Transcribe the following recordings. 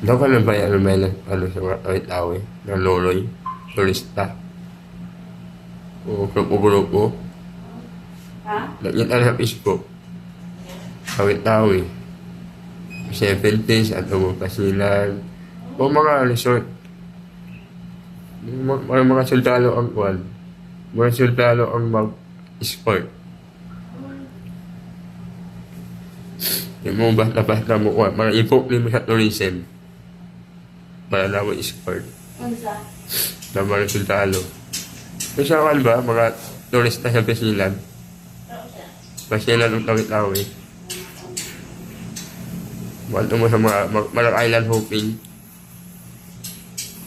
Daw ka na ba yan may ano sa mga awit-awit na loloy, turista? O grupo-grupo? Ha? Nakita sa Facebook. Awit-awit. 70s at Pasilan. O mga resort. Mga sundalo ang kwan. Mga sundalo ang mag-sport. Yung mga basta-basta mo kwan. Mga ipokli mo sa tourism. Para na mo sport. Unsa? Na mga sundalo. Kasi kwan ba, mga turista sa Pasilan. Pasilan ang tawit-tawit. Mahal mo sa mga Malang Island hopping.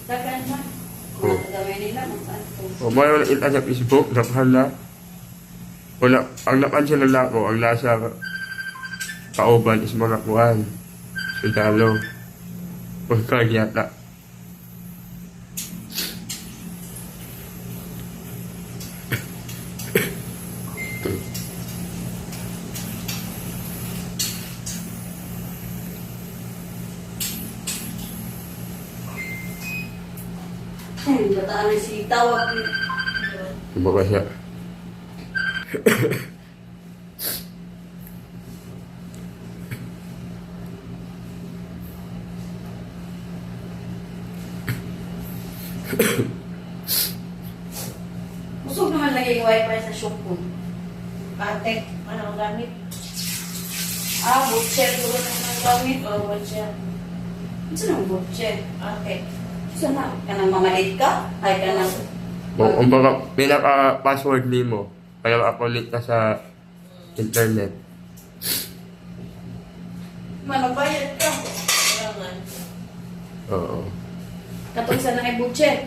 Dagan na. Oo. Mga gawin nila, saan to? O mayroon ita sa Facebook, nakahan na. Wala, ang napansin na ako, ang nasa kauban is mga kuhan. Sundalo. Pagkag yata. Bataan na si tawag. Kumbaga siya. Busog naman lagi yung wifi sa shop ko. Patek, ano ang gamit? Butcher ko na ang gamit. Butcher. Saan ang butcher? Patek. Saan na? Kanang mamalit ka? Ay, kanang... Kumbaga, pinaka-password ni mo. Kaya makakulit ka sa internet. Manabayad ka. Kailangan. Oo. Katong saan na ay butcher?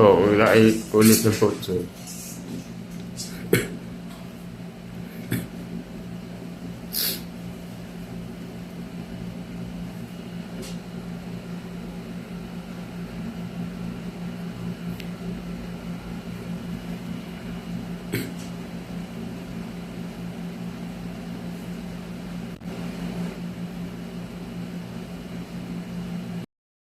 Oo, wala ay kulit ng photo.